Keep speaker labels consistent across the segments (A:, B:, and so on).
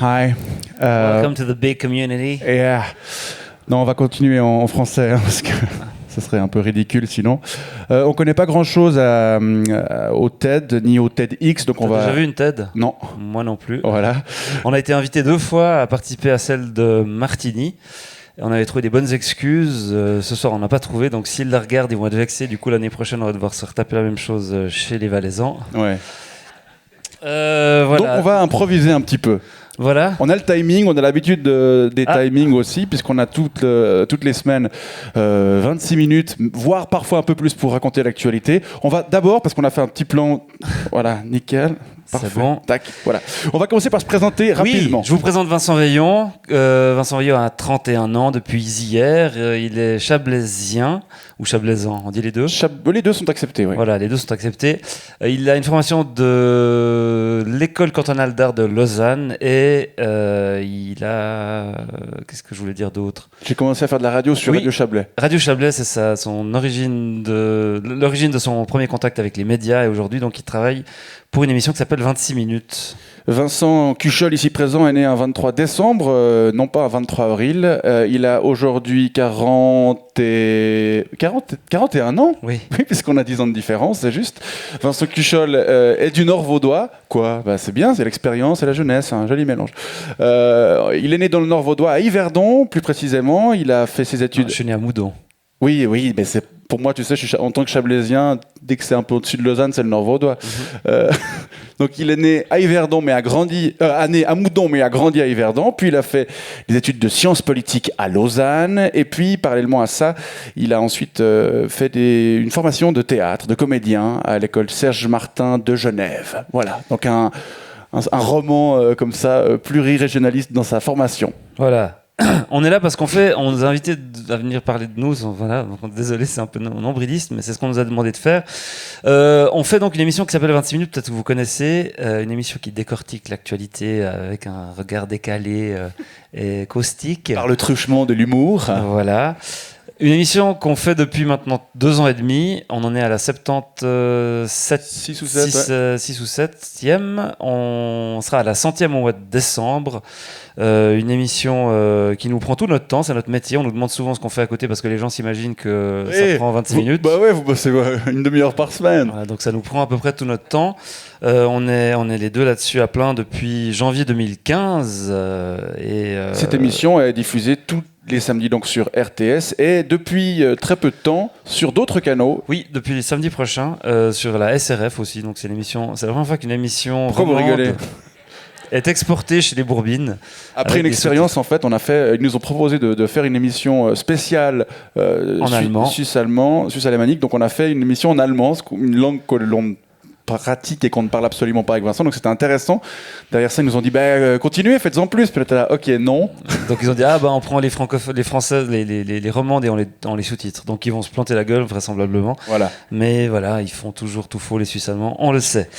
A: Hi.
B: Welcome to the big community.
A: Yeah. Non, on va continuer en français parce que ce serait un peu ridicule sinon. On connaît pas grand-chose au TED ni au TEDx, donc on va.
B: T'as déjà vu une TED ?
A: Non.
B: Moi non plus.
A: Voilà.
B: On a été invité 2 fois à participer à celle de Martini. On avait trouvé des bonnes excuses. Ce soir, on n'a pas trouvé. Donc, s'ils la regardent, ils vont être vexés. Du coup, l'année prochaine, on va devoir se retaper la même chose chez les Valaisans.
A: Ouais.
B: Voilà.
A: Donc, on va improviser un petit peu.
B: Voilà.
A: On a le timing, on a l'habitude des timings aussi, puisqu'on a toutes les semaines 26 minutes, voire parfois un peu plus pour raconter l'actualité. On va d'abord, parce qu'on a fait un petit plan, voilà, nickel. Parfait.
B: C'est bon.
A: Tac, voilà. On va commencer par se présenter rapidement.
B: Oui, je vous présente Vincent Veillon. Vincent Veillon a 31 ans depuis hier. Il est chablaisien ou chablaisan, on dit les deux.
A: Les deux sont acceptés, oui.
B: Voilà, les deux sont acceptés. Il a une formation de l'école cantonale d'art de Lausanne et il a... qu'est-ce que je voulais dire d'autre ?
A: J'ai commencé à faire de la radio sur Radio Chablais.
B: Radio Chablais, c'est ça, l'origine de son premier contact avec les médias et aujourd'hui, donc, il travaille pour une émission qui s'appelle 26 minutes.
A: Vincent Cuchol, ici présent, est né un 23 décembre, non pas un 23 avril. Il a aujourd'hui 41 ans.
B: Oui,
A: puisqu'on a 10 ans de différence, c'est juste. Vincent Cuchol est du Nord vaudois. Quoi ? C'est bien, c'est l'expérience et la jeunesse, un joli mélange. Il est né dans le Nord vaudois, à Yverdon, plus précisément. Il a fait ses études...
B: je suis né à Moudon.
A: Oui, mais c'est... Pour moi, tu sais, en tant que chablaisien, dès que c'est un peu au-dessus de Lausanne, c'est le Nord vaudois. Donc, il est né à Yverdon, mais né à Moudon, mais a grandi à Yverdon. Puis, il a fait des études de sciences politiques à Lausanne. Et puis, parallèlement à ça, il a ensuite fait une formation de théâtre, de comédien, à l'école Serge Martin de Genève. Voilà, donc un roman comme ça, plurirégionaliste dans sa formation.
B: Voilà. On est là parce on nous a invités à venir parler de nous. Voilà, donc, désolé, c'est un peu nombriliste, mais c'est ce qu'on nous a demandé de faire. On fait donc une émission qui s'appelle 26 minutes, peut-être que vous connaissez, une émission qui décortique l'actualité avec un regard décalé et caustique.
A: Par le truchement de l'humour.
B: Voilà. Une émission qu'on fait depuis maintenant 2 ans et demi. On en est à la 6 ou 7e. On sera à la 100e au mois de décembre. Une émission qui nous prend tout notre temps, c'est notre métier. On nous demande souvent ce qu'on fait à côté parce que les gens s'imaginent que ça prend 26 minutes.
A: Vous bossez une demi-heure par semaine.
B: Voilà, donc ça nous prend à peu près tout notre temps. On est les deux là-dessus à plein depuis janvier 2015.
A: Cette émission est diffusée tous les samedis donc sur RTS et depuis très peu de temps sur d'autres canaux.
B: Oui, depuis les samedis prochains sur la SRF aussi. Donc c'est la première fois qu'une émission
A: Pourquoi vous rigolez ?
B: Est exportée chez les Bourbines.
A: Après une expérience, en fait, ils nous ont proposé de faire une émission spéciale
B: en allemand,
A: suisse-alémanique. Donc on a fait une émission en allemand, une langue que l'on pratique et qu'on ne parle absolument pas avec Vincent, donc c'était intéressant. Derrière ça, ils nous ont dit continuez, faites-en plus. Puis là, t'es là, ok, non.
B: Donc ils ont dit on prend les francophones, les françaises, les romandes et on les sous-titre. Donc ils vont se planter la gueule vraisemblablement.
A: Voilà.
B: Mais voilà, ils font toujours tout faux les Suisses allemands, on le sait.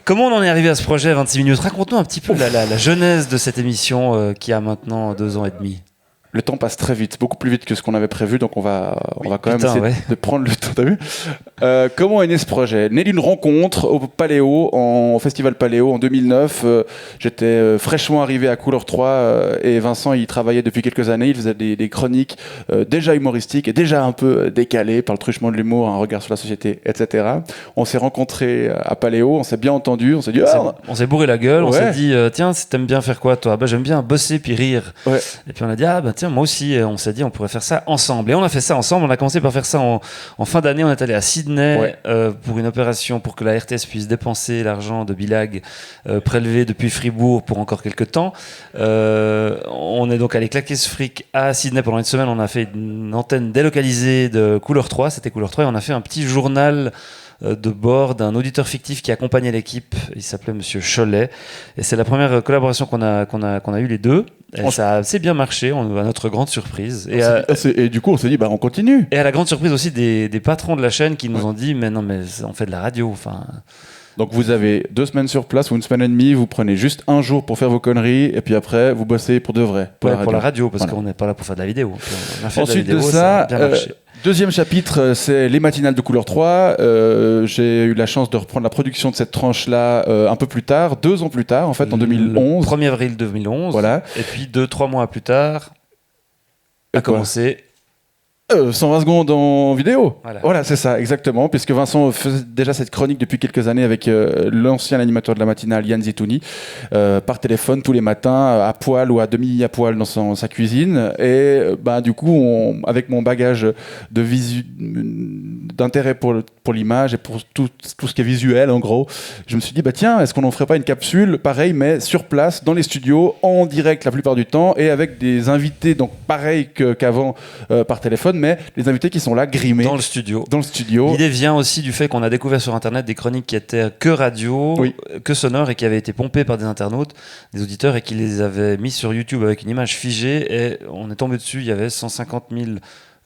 B: Comment on en est arrivé à ce projet 26 minutes ? Raconte-nous un petit peu la genèse de cette émission qui a maintenant 2 ans et demi.
A: Le temps passe très vite, beaucoup plus vite que ce qu'on avait prévu, donc on va quand même essayer de prendre le temps. T'as vu ? Comment est né ce projet ? Né d'une rencontre au Paléo, au Festival Paléo en 2009. J'étais fraîchement arrivé à Couleur 3 et Vincent y travaillait depuis quelques années. Il faisait des chroniques déjà humoristiques et déjà un peu décalées par le truchement de l'humour, un regard sur la société, etc. On s'est rencontrés à Paléo, on s'est bien entendu, on s'est dit...
B: on s'est bourré la gueule, on s'est dit tiens, t'aimes bien faire quoi toi ? J'aime bien bosser puis rire. Ouais. Et puis on a dit tiens, moi aussi, on s'est dit on pourrait faire ça ensemble. Et on a fait ça ensemble, on a commencé par faire ça en fin d'année, on est allé à Sydney pour une opération pour que la RTS puisse dépenser l'argent de Bilag prélevé depuis Fribourg pour encore quelques temps. On est donc allé claquer ce fric à Sydney pendant une semaine, on a fait une antenne délocalisée de Couleur 3, c'était Couleur 3, et on a fait un petit journal de bord d'un auditeur fictif qui accompagnait l'équipe. Il s'appelait Monsieur Cholet et c'est la première collaboration qu'on a eu les deux. Et ça a assez bien marché, à notre grande surprise.
A: Et du coup, on s'est dit, on continue.
B: Et à la grande surprise aussi des patrons de la chaîne qui nous ont dit, mais non, mais on fait de la radio. Enfin.
A: Donc vous avez 2 semaines sur place ou 1 semaine et demie, vous prenez juste un jour pour faire vos conneries et puis après vous bossez pour de vrai.
B: Pour la radio, parce qu'on n'est pas là pour faire de la vidéo. On a fait
A: ensuite
B: de la vidéo,
A: ça,
B: ça a bien marché.
A: Deuxième chapitre, c'est les matinales de Couleur 3. J'ai eu la chance de reprendre la production de cette tranche-là un peu plus tard, 2 ans plus tard, en fait, en 2011.
B: Le 1er avril 2011.
A: Voilà.
B: Et puis 2-3 mois plus tard, a commencé...
A: 120 secondes en vidéo. Voilà, c'est ça, exactement. Puisque Vincent faisait déjà cette chronique depuis quelques années avec l'ancien animateur de la matinale, Yann Zitouni, par téléphone tous les matins, à poil ou à demi à poil dans sa cuisine. Et du coup, avec mon bagage d'intérêt pour l'image et pour tout ce qui est visuel, en gros, je me suis dit, tiens, est-ce qu'on n'en ferait pas une capsule, pareil, mais sur place, dans les studios, en direct la plupart du temps, et avec des invités, donc pareil qu'avant par téléphone, mais les invités qui sont là, grimés.
B: Dans le studio.
A: L'idée
B: vient aussi du fait qu'on a découvert sur Internet des chroniques qui étaient que radio, que sonore, et qui avaient été pompées par des internautes, des auditeurs, et qui les avaient mis sur YouTube avec une image figée, et on est tombé dessus, il y avait 150 000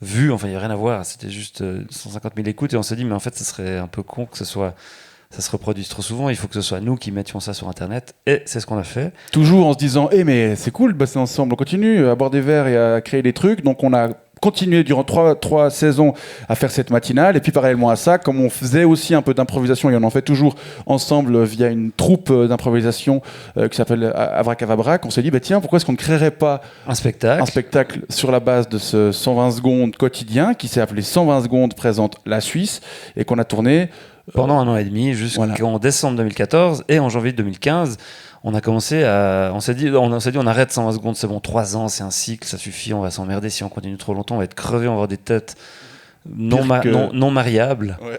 B: vues, enfin il n'y avait rien à voir, c'était juste 150 000 écoutes, et on s'est dit, mais en fait, ce serait un peu con que ça se reproduise trop souvent, il faut que ce soit nous qui mettions ça sur Internet, et c'est ce qu'on a fait.
A: Toujours en se disant, mais c'est cool de bosser ensemble, on continue à boire des verres et à créer des trucs, donc on a continué durant 3 saisons à faire cette matinale, et puis parallèlement à ça, comme on faisait aussi un peu d'improvisation, et on en fait toujours ensemble via une troupe d'improvisation qui s'appelle Avracavabrac, on s'est dit, tiens, pourquoi est-ce qu'on ne créerait pas
B: un spectacle
A: sur la base de ce 120 secondes quotidien, qui s'est appelé 120 secondes présente la Suisse, et qu'on a tourné
B: pendant 1 an et demi, jusqu'en décembre 2014, et en janvier 2015, on a commencé on s'est dit on arrête 120 secondes, c'est bon, 3 ans, c'est un cycle, ça suffit, on va s'emmerder si on continue trop longtemps, on va être crevé, on va avoir des têtes non mariables. Ouais.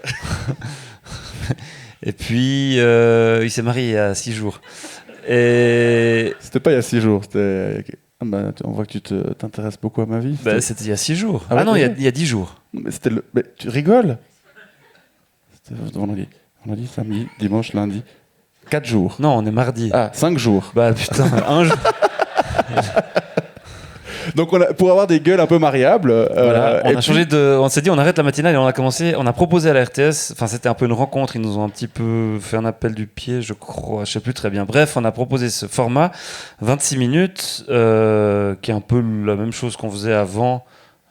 B: Et puis il s'est marié il y a 6 jours. Et
A: c'était pas il y a 6 jours, c'était on voit que tu t'intéresses beaucoup à ma vie.
B: C'était il y a 6 jours. Ah non, il y a 10 jours.
A: Mais tu rigoles. C'était vendredi, samedi, dimanche, lundi. 4 jours.
B: Non, on est mardi.
A: 5 jours.
B: Putain, un jour.
A: Donc pour avoir des gueules un peu mariables,
B: on s'est dit on arrête la matinale, et on a proposé à la RTS, enfin c'était un peu une rencontre, ils nous ont un petit peu fait un appel du pied, je crois, je sais plus très bien. Bref, on a proposé ce format 26 minutes qui est un peu la même chose qu'on faisait avant.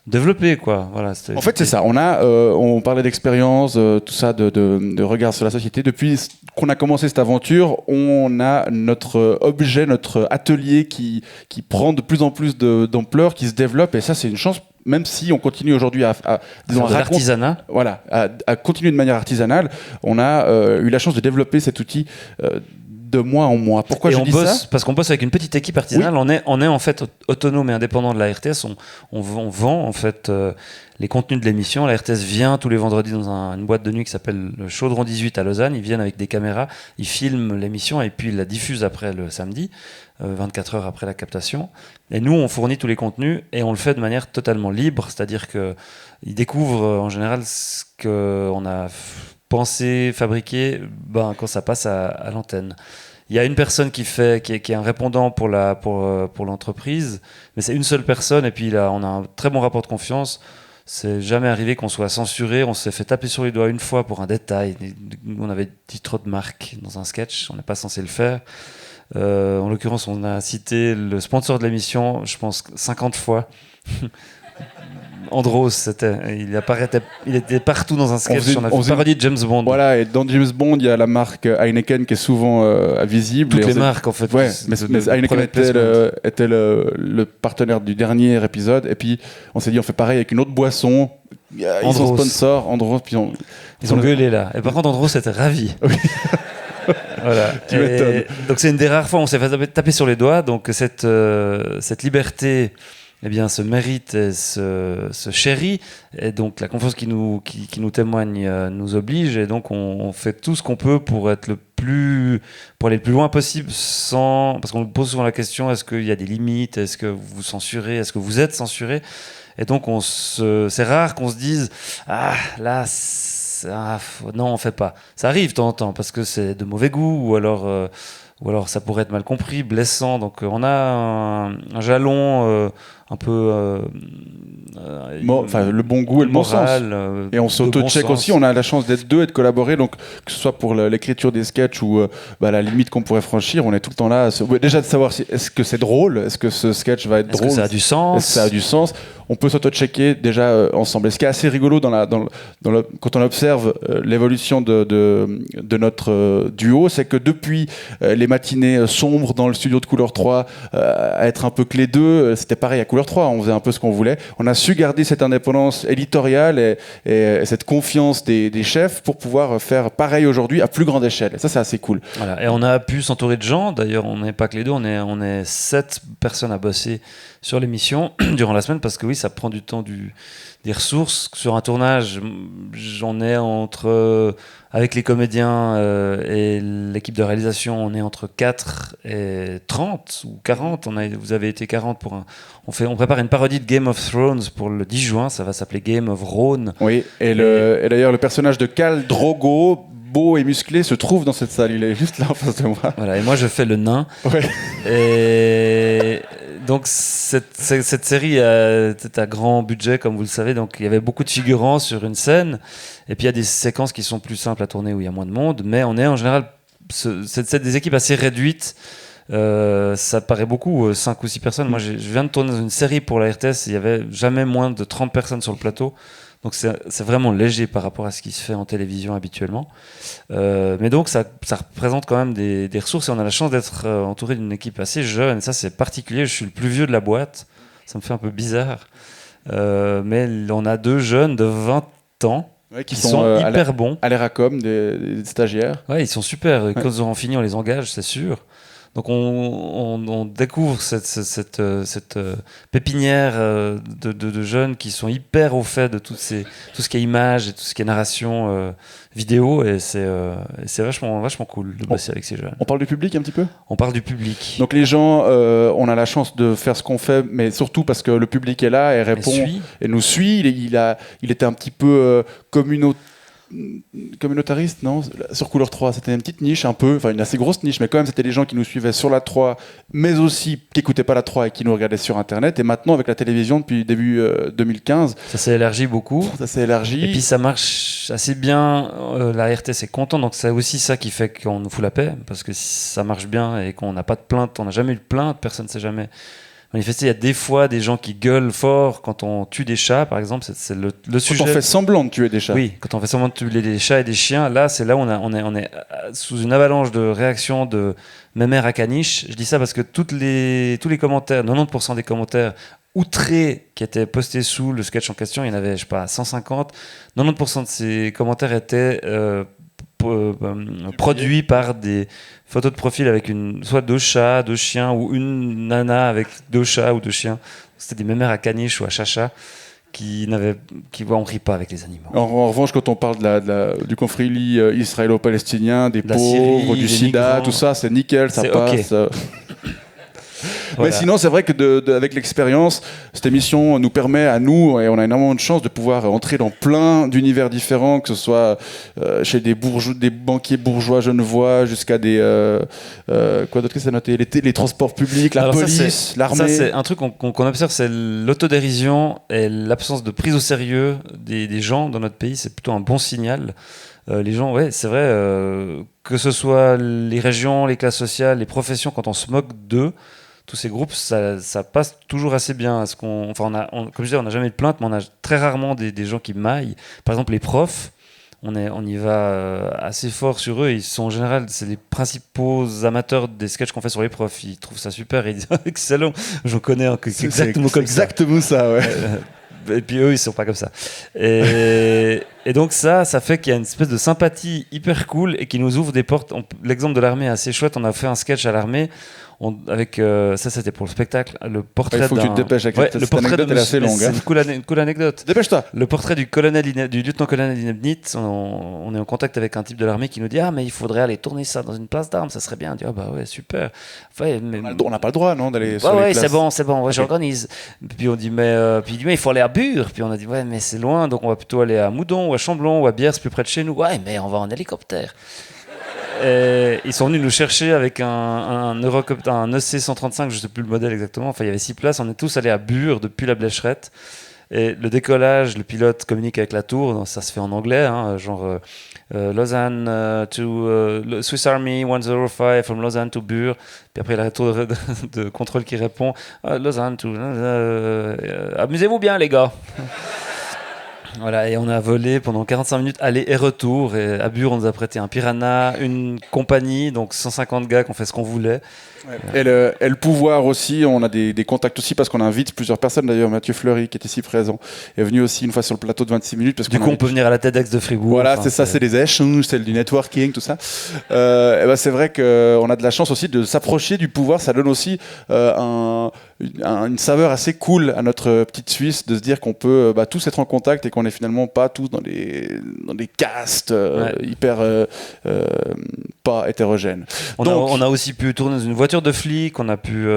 B: Développer, quoi. Voilà,
A: en fait, c'est ça. On parlait d'expérience, tout ça, de regard sur la société. Depuis qu'on a commencé cette aventure, on a notre objet, notre atelier qui prend de plus en plus d'ampleur, qui se développe. Et ça, c'est une chance, même si on continue aujourd'hui à
B: l'artisanat.
A: Voilà, à continuer de manière artisanale. On a eu la chance de développer cet outil de mois en mois. Pourquoi je dis ça ?
B: Parce qu'on bosse avec une petite équipe artisanale. Oui. On est en fait autonome et indépendant de la RTS. On vend en fait les contenus de l'émission. La RTS vient tous les vendredis dans une boîte de nuit qui s'appelle le Chaudron 18 à Lausanne. Ils viennent avec des caméras, ils filment l'émission et puis ils la diffusent après le samedi, 24 heures après la captation. Et nous, on fournit tous les contenus et on le fait de manière totalement libre. C'est-à-dire qu'ils découvrent en général ce qu'on a pensé, fabriqué, quand ça passe à l'antenne. Il y a une personne qui est un répondant pour l'entreprise, mais c'est une seule personne, et puis là, on a un très bon rapport de confiance. C'est jamais arrivé qu'on soit censuré. On s'est fait taper sur les doigts une fois pour un détail. On avait dit trop de marques dans un sketch, on n'est pas censé le faire. En l'occurrence, on a cité le sponsor de l'émission, je pense 50 fois. Andros, il était partout dans un sketch. On a fait une parodie de James Bond.
A: Voilà, et dans James Bond, il y a la marque Heineken qui est souvent visible.
B: Toutes les marques, en fait.
A: Ouais, mais Heineken était le partenaire du dernier épisode. Et puis, on s'est dit, on fait pareil avec une autre boisson. Ils sont sponsors, Andros. Puis
B: ils ont gueulé là. Et par contre, Andros était ravi. Oui. Voilà. Donc, c'est une des rares fois où on s'est fait taper sur les doigts. Donc, cette liberté, eh bien, ce mérite et ce chérit, et donc la confiance qui nous témoigne nous oblige, et donc on fait tout ce qu'on peut pour aller le plus loin possible, parce qu'on nous pose souvent la question, est-ce qu'il y a des limites, est-ce que vous censurez, est-ce que vous êtes censuré, et donc c'est rare qu'on se dise non, on fait pas. Ça arrive de temps en temps parce que c'est de mauvais goût, ou alors ça pourrait être mal compris, blessant. Donc on a un jalon un peu
A: le bon goût et le bon sens. Et on s'auto-check aussi. On a la chance d'être deux et de collaborer. Donc que ce soit pour l'écriture des sketchs ou la limite qu'on pourrait franchir, on est tout le temps là. Déjà de savoir est-ce que c'est drôle, est-ce que ce sketch va être drôle,
B: est-ce que ça a du sens.
A: Est-ce que ça a du sens. on peut s'auto-checker déjà ensemble. Et ce qui est assez rigolo quand on observe l'évolution de notre duo, c'est que depuis les matinées sombres dans le studio de Couleur 3, à être un peu clé 2, c'était pareil à Couleur 3, on faisait un peu ce qu'on voulait. On a su garder cette indépendance éditoriale et cette confiance des chefs pour pouvoir faire pareil aujourd'hui à plus grande échelle. Et ça, c'est assez cool.
B: Voilà. Et on a pu s'entourer de gens. D'ailleurs, on n'est pas que les deux, on est 7 personnes à bosser sur l'émission durant la semaine parce que oui, ça prend du temps, des ressources. Sur un tournage, j'en ai avec les comédiens et l'équipe de réalisation, on est entre 4 et 30 ou 40. Vous avez été 40 pour on prépare une parodie de Game of Thrones pour le 10 juin, ça va s'appeler Game of Rhône.
A: Oui, et d'ailleurs le personnage de Khal Drogo, beau et musclé, se trouve dans cette salle. Il est juste là en face de moi.
B: Voilà, et moi je fais le nain.
A: Ouais.
B: Et donc cette série était à grand budget, comme vous le savez, donc il y avait beaucoup de figurants sur une scène, et puis il y a des séquences qui sont plus simples à tourner où il y a moins de monde, mais on est en général c'est des équipes assez réduites. Ça paraît beaucoup, 5 ou 6 personnes. Moi je viens de tourner dans une série pour la RTS, il y avait jamais moins de 30 personnes sur le plateau. Donc c'est vraiment léger par rapport à ce qui se fait en télévision habituellement. Mais donc ça représente quand même des ressources, et on a la chance d'être entouré d'une équipe assez jeune. Et ça, c'est particulier. Je suis le plus vieux de la boîte. Ça me fait un peu bizarre. Mais on a 2 jeunes de 20 ans qui sont hyper bons.
A: À l'ERACOM, des stagiaires.
B: Ouais, ils sont super. Quand ils auront fini, on les engage, c'est sûr. Donc on découvre cette pépinière de jeunes qui sont hyper au fait de tout ce qui est image et tout ce qui est narration vidéo, et c'est vachement cool de bosser avec ces jeunes.
A: On parle du public un petit peu ?
B: On parle du public.
A: Donc les gens, on a la chance de faire ce qu'on fait, mais surtout parce que le public est là et répond et nous suit. Il était un petit peu communautariste, non ? Sur Couleur 3, c'était une petite niche un peu, enfin une assez grosse niche, mais quand même c'était des gens qui nous suivaient sur la 3, mais aussi qui n'écoutaient pas la 3 et qui nous regardaient sur Internet. Et maintenant, avec la télévision depuis début 2015,
B: ça s'est élargi beaucoup.
A: Ça s'est élargi.
B: Et puis ça marche assez bien. La RTS est content, donc c'est aussi ça qui fait qu'on nous fout la paix, parce que si ça marche bien et qu'on n'a pas de plainte, on n'a jamais eu de plainte, personne ne s'est jamais manifesté. Il y a des fois des gens qui gueulent fort quand on tue des chats, par exemple. C'est le sujet.
A: Quand on fait semblant de tuer des chats.
B: Oui, quand on fait semblant de tuer des chats et des chiens, là, c'est là où on est sous une avalanche de réactions de mémères à caniche. Je dis ça parce que tous les commentaires, 90% des commentaires outrés qui étaient postés sous le sketch en question, il y en avait, je sais pas, 150. 90% de ces commentaires étaient produits par des photos de profil avec soit 2 chats, 2 chiens, ou une nana avec 2 chats ou 2 chiens. C'était des mémères à caniche ou à chacha on rit pas avec les animaux.
A: En revanche, quand on parle du conflit israélo-palestinien, des pauvres,
B: Syrie,
A: du sida,
B: migrants,
A: tout ça, c'est nickel, ça passe. Okay.
B: Voilà.
A: Mais sinon, c'est vrai que avec l'expérience, cette émission nous permet à nous, et on a énormément de chance de pouvoir entrer dans plein d'univers différents, que ce soit chez des banquiers bourgeois genevois, jusqu'à des quoi d'autre que ça noté, les transports publics, la police, l'armée.
B: Ça, c'est un truc qu'on observe, c'est l'autodérision et l'absence de prise au sérieux des gens dans notre pays. C'est plutôt un bon signal. Les gens, ouais, c'est vrai, que ce soit les régions, les classes sociales, les professions, quand on se moque d'eux, tous ces groupes, ça passe toujours assez bien. Comme je disais, on n'a jamais eu de plainte, mais on a très rarement des gens qui maillent. Par exemple, les profs, on y va assez fort sur eux. Ils sont en général, c'est les principaux amateurs des sketchs qu'on fait sur les profs. Ils trouvent ça super, ils disent excellent. J'en connais
A: exactement ça, ouais.
B: Et puis eux, ils sont pas comme ça. Et donc ça fait qu'il y a une espèce de sympathie hyper cool et qui nous ouvre des portes. L'exemple de l'armée est assez chouette. On a fait un sketch à l'armée. Avec ça, c'était pour le spectacle. Le portrait
A: il faut que tu te dépêches avec cette anecdote, elle est assez longue.
B: C'est une cool anecdote.
A: Dépêche-toi.
B: Le portrait du lieutenant-colonel Inebnit. On est en contact avec un type de l'armée qui nous dit mais il faudrait aller tourner ça dans une place d'armes, ça serait bien. On dit bah ouais, super.
A: Ouais, on n'a pas le droit, non, d'aller sur les places.
B: C'est bon, ouais, j'organise. Puis on dit mais il faut aller à Bure. Puis on a dit ouais, mais c'est loin, donc on va plutôt aller à Moudon ou à Chamblon ou à Bière, c'est plus près de chez nous. Ouais, mais on va en hélicoptère. Et ils sont venus nous chercher avec un Eurocopter, un EC-135, je ne sais plus le modèle exactement. Enfin, il y avait 6 places. On est tous allés à Bure depuis la Blécherette. Et le décollage, le pilote communique avec la tour, donc ça se fait en anglais, hein, genre Lausanne to Swiss Army 105 from Lausanne to Bure. Puis après, il y a la tour de contrôle qui répond Lausanne to. Amusez-vous bien, les gars. Voilà, et on a volé pendant 45 minutes aller et retour. Et à Bure, on nous a prêté un Piranha, une compagnie, donc 150 gars qui ont fait ce qu'on voulait.
A: Ouais. Et le pouvoir aussi, on a des contacts aussi parce qu'on invite plusieurs personnes. D'ailleurs, Mathieu Fleury, qui est ici présent, est venu aussi une fois sur le plateau de 26 minutes. Parce
B: du coup, on peut venir à la TEDx de Fribourg.
A: Voilà, c'est ça, c'est des échanges, c'est du networking, tout ça. Et ben c'est vrai qu'on a de la chance aussi de s'approcher du pouvoir. Ça donne aussi une saveur assez cool à notre petite Suisse, de se dire qu'on peut tous être en contact et qu'on n'est finalement pas tous dans des castes hyper pas hétérogènes.
B: On a aussi pu tourner dans une voiture de flic, on a pu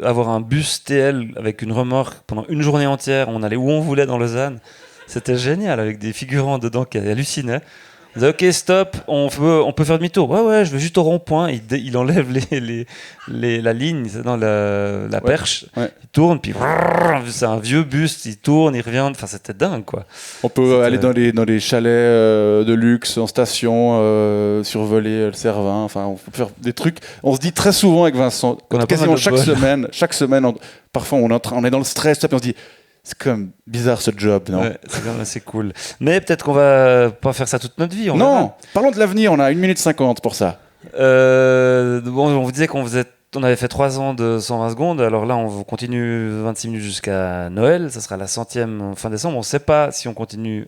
B: avoir un bus TL avec une remorque pendant une journée entière. On allait où on voulait dans Lausanne. C'était génial, avec des figurants dedans qui hallucinaient. On disait, ok, stop, on peut faire demi-tour. Ouais, je vais juste au rond-point. Il enlève la ligne, dans la perche. Ouais. Il tourne, puis c'est un vieux bus, il tourne, il revient. Enfin, c'était dingue, quoi.
A: On peut aller dans des chalets de luxe, en station, survoler le Cervin. Enfin, on peut faire des trucs. On se dit très souvent avec Vincent, quasiment chaque semaine, parfois on est dans le stress, puis on se dit, c'est quand même bizarre ce job, non? Ouais,
B: c'est quand même assez cool. Mais peut-être qu'on va pas faire ça toute notre vie.
A: Non, parlons de l'avenir, on a 1 minute 50 pour ça.
B: On vous disait qu'on avait fait 3 ans de 120 secondes, alors là on continue 26 minutes jusqu'à Noël, ça sera la 100e fin décembre. On ne sait pas si on continue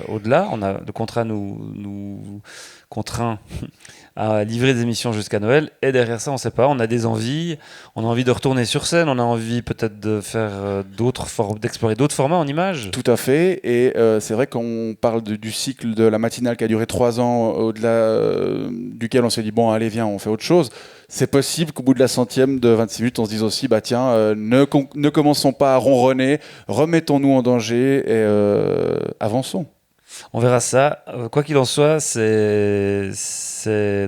B: au-delà, le contrat nous contraint à livrer des émissions jusqu'à Noël, et derrière ça on ne sait pas, on a des envies, on a envie de retourner sur scène, on a envie peut-être de faire d'explorer d'autres formats en images.
A: Tout à fait, et c'est vrai qu'on parle du cycle de la matinale qui a duré 3 ans, au-delà duquel on s'est dit bon allez viens on fait autre chose. C'est possible qu'au bout de la 100e de 26 minutes on se dise aussi ne commençons pas à ronronner, remettons-nous en danger et avançons.
B: On verra ça. Quoi qu'il en soit, c'est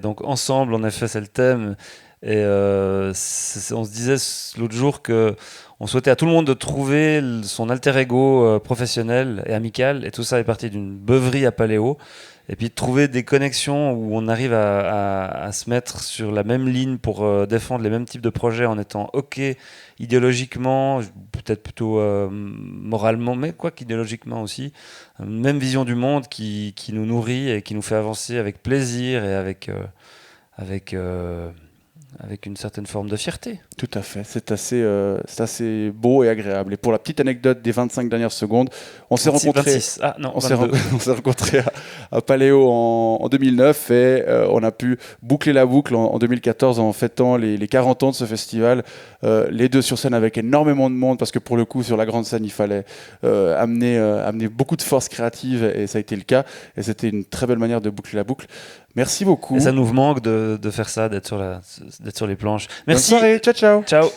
B: donc ensemble, en effet, c'est le thème. Et on se disait l'autre jour que on souhaitait à tout le monde de trouver son alter ego professionnel et amical. Et tout ça est parti d'une beuverie à Paléo. Et puis de trouver des connexions où on arrive à se mettre sur la même ligne pour défendre les mêmes types de projets en étant OK idéologiquement, peut-être plutôt moralement, mais quoi qu'idéologiquement aussi. Même vision du monde qui nous nourrit et qui nous fait avancer avec plaisir et avec une certaine forme de fierté.
A: Tout à fait, c'est assez beau et agréable. Et pour la petite anecdote des 25 dernières secondes, on s'est rencontrés à Paléo en 2009 et on a pu boucler la boucle en 2014 en fêtant les 40 ans de ce festival. Les deux sur scène avec énormément de monde parce que pour le coup sur la grande scène il fallait amener beaucoup de force créative et ça a été le cas. Et c'était une très belle manière de boucler la boucle. Merci beaucoup.
B: Et ça nous manque de faire ça, d'être sur les planches. Merci.
A: Bonne soirée, ciao ciao.
B: Ciao.